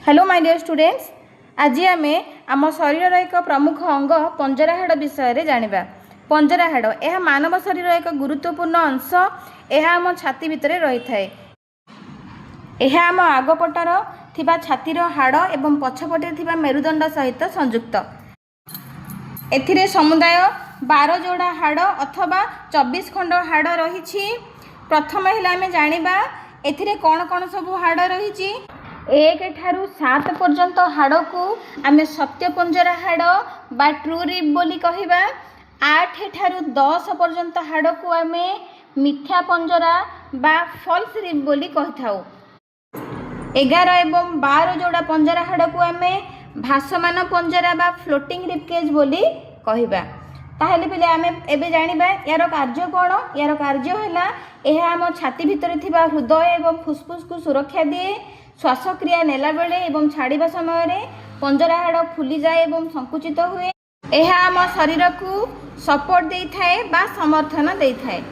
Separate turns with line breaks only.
Hello my dear students. आज आम आम शरीर एक प्रमुख अंग पंजरा हाड़ विषय जानिबा। पंजरा हाड़ यह मानव शरीर एक गुरुत्वपूर्ण अंश। यह आम छाती भितर रही थाए। यह आम आगपटर थिबा छातीर हाड़ एवं पछपटे थिबा मेरुदंड सहित संयुक्त। एथिरे समुदाय 12 जोड़ा हाड़ अथवा 24 खंड हाड़ रही। प्रथम है आम जानिबा एथिरे कौन कौन सब हाड़ रही। 1 ठारू 7 पर्यंत हाड़ को आम सत्य पंजरा हाड़ बा ट्रू रिब बोली कहवा। 8 ठारू 10 पर्यंत हाड़ को आम मिथ्या पंजरा बा फॉल्स रिब बोली कही थाउ। 11 एवं 12 जोड़ा पंजरा हाड़ को आम भासमान पंजरा बा फ्लोटिंग रिब केज बोली कहवा। ताहले पिले आम एबे जानिबा यार कार्य कौन। यार कार्य है यह आम छाती भितर थिबा हृदय एवं फुसफुस को सुरक्षा दिए। श्वासक्रिया नेला बेले एवं छाड़िबा समय रे पंजरा हाड़ फुली जाए एवं संकुचित हुए। यह आम शरीर को सपोर्ट दे थाए बा समर्थन दे थाए।